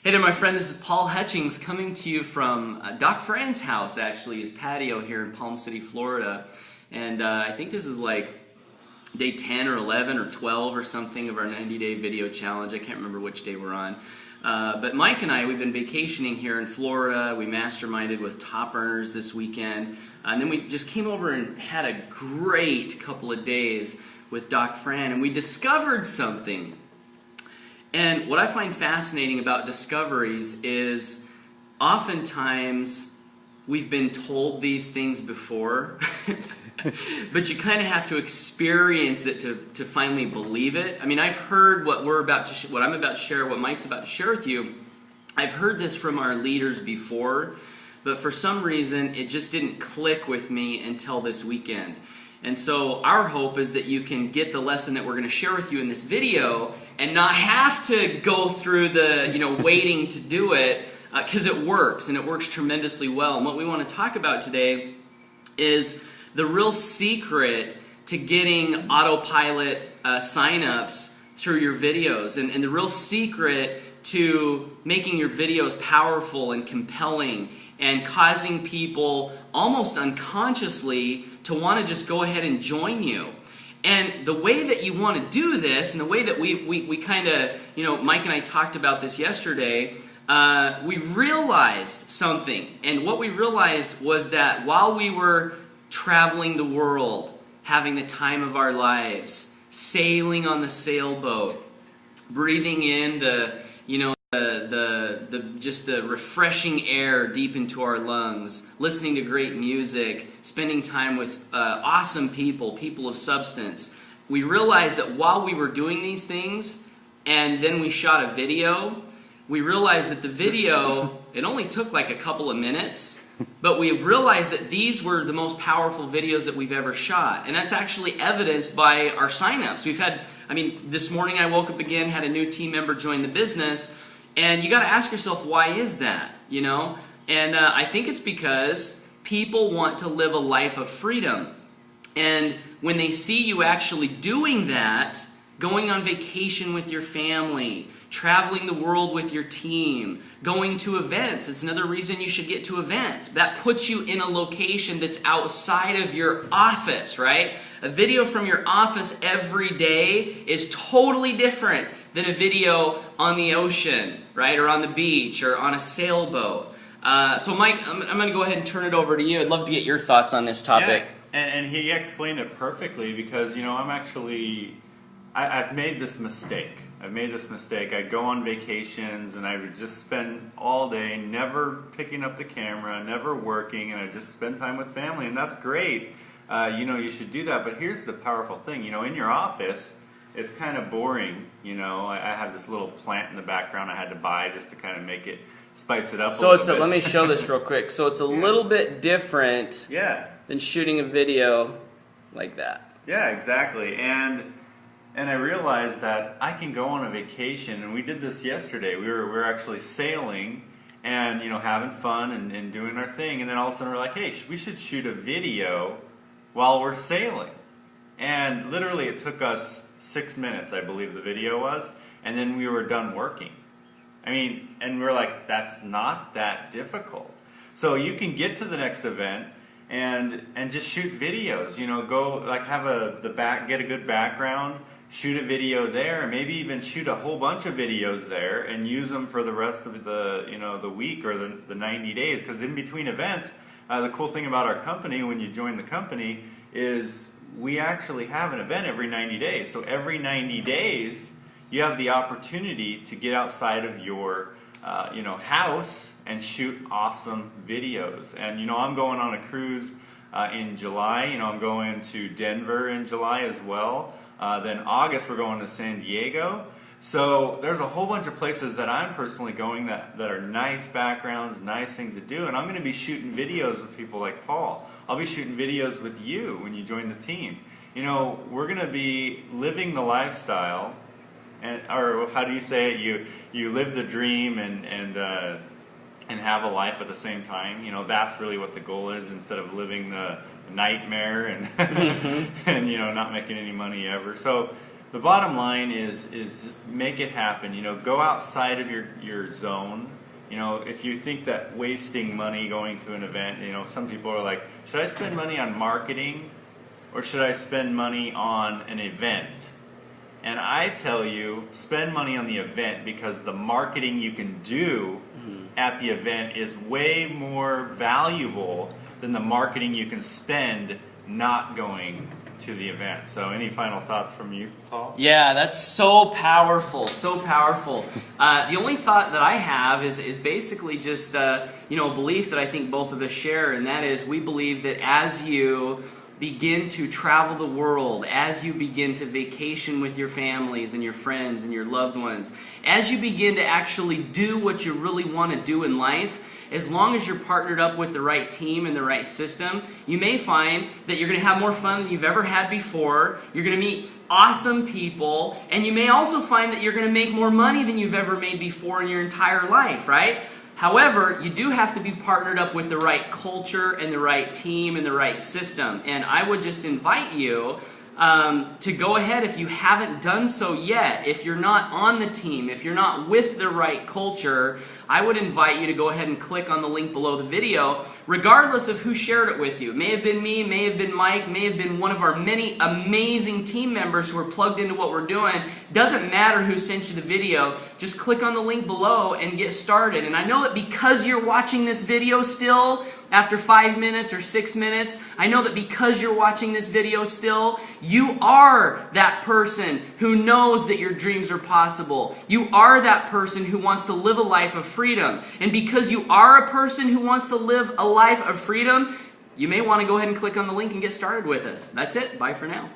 Hey there, my friend. This is Paul Hutchings coming to you from Doc Fran's house, actually, his patio here in Palm City, Florida. And I think this is like day 10 or 11 or 12 or something of our 90-day video challenge. I can't remember which day we're on. But Mike and I, we've been vacationing here in Florida. We masterminded with top earners this weekend. And then we just came over and had a great couple of days with Doc Fran. And we discovered something. And what I find fascinating about discoveries is oftentimes we've been told these things before, but you kind of have to experience it to finally believe it. I mean, I've heard what I'm about to share, what Mike's about to share with you. I've heard this from our leaders before, but for some reason it just didn't click with me until this weekend. And so our hope is that you can get the lesson that we're going to share with you in this video and not have to go through the, waiting to do it, because it works, and it works tremendously well. And what we want to talk about today is the real secret to getting autopilot signups through your videos, and the real secret to making your videos powerful and compelling and causing people almost unconsciously to want to just go ahead and join you. And the way that you want to do this, and the way that we kind of, Mike and I talked about this yesterday, we realized something. And what we realized was that while we were traveling the world, having the time of our lives, sailing on the sailboat, breathing in just the refreshing air deep into our lungs, listening to great music, spending time with awesome people of substance. We realized that while we were doing these things, and then we shot a video, we realized that the video, it only took like a couple of minutes, but we realized that these were the most powerful videos that we've ever shot. And that's actually evidenced by our signups. This morning I woke up again, had a new team member join the business, and you got to ask yourself, why is that? And I think it's because people want to live a life of freedom. And when they see you actually doing that, going on vacation with your family, traveling the world with your team, going to events. It's another reason you should get to events. That puts you in a location that's outside of your office, right? A video from your office every day is totally different than a video on the ocean, right? Or on the beach, or on a sailboat. So Mike, I'm going to go ahead and turn it over to you. I'd love to get your thoughts on this topic. Yeah, and he explained it perfectly, because, I've made this mistake. I go on vacations and I would just spend all day never picking up the camera, never working, and I just spend time with family, and that's great. You should do that. But here's the powerful thing. In your office, it's kind of boring. I have this little plant in the background I had to buy just to kind of spice it up a little bit. Let me show this real quick. So it's a little bit different than shooting a video like that. Yeah, exactly. And I realized that I can go on a vacation, and we did this yesterday. We were actually sailing and having fun and doing our thing, and then all of a sudden we're like, hey, we should shoot a video while we're sailing. And literally it took us 6 minutes, I believe the video was, and then we were done working. And we're like, that's not that difficult. So you can get to the next event and just shoot videos. Go get a good background, shoot a video there, and maybe even shoot a whole bunch of videos there and use them for the rest of the week or the 90 days. Because in between events, the cool thing about our company, when you join the company, is we actually have an event every 90 days. So every 90 days, you have the opportunity to get outside of your house and shoot awesome videos. And I'm going on a cruise in July. I'm going to Denver in July as well. Then August we're going to San Diego. So there's a whole bunch of places that I'm personally going that are nice backgrounds, nice things to do. And I'm going to be shooting videos with people like Paul. I'll be shooting videos with you when you join the team. We're going to be living the lifestyle, or how do you say it? You live the dream and have a life at the same time. That's really what the goal is, instead of living the nightmare and and not making any money ever. So the bottom line is just make it happen. You know, go outside of your zone. You know, if you think that wasting money going to an event, you know, some people are like, should I spend money on marketing or should I spend money on an event? And I tell you, spend money on the event, because the marketing you can do at the event is way more valuable than the marketing you can spend not going to the event. So any final thoughts from you, Paul? Yeah, that's so powerful, so powerful. The only thought that I have is basically just a belief that I think both of us share, and that is we believe that as you begin to travel the world, as you begin to vacation with your families and your friends and your loved ones, as you begin to actually do what you really want to do in life, as long as you're partnered up with the right team and the right system, you may find that you're going to have more fun than you've ever had before. You're going to meet awesome people, and you may also find that you're going to make more money than you've ever made before in your entire life, right? However, you do have to be partnered up with the right culture and the right team and the right system. And I would just invite you to go ahead, if you haven't done so yet, if you're not on the team, if you're not with the right culture, I would invite you to go ahead and click on the link below the video, regardless of who shared it with you. It may have been me, may have been Mike, may have been one of our many amazing team members who are plugged into what we're doing. Doesn't matter who sent you the video, just click on the link below and get started. And I know that because you're watching this video still, after 5 minutes or 6 minutes, I know that because you're watching this video still, you are that person who knows that your dreams are possible. You are that person who wants to live a life of freedom. And because you are a person who wants to live a life of freedom, you may want to go ahead and click on the link and get started with us. That's it. Bye for now.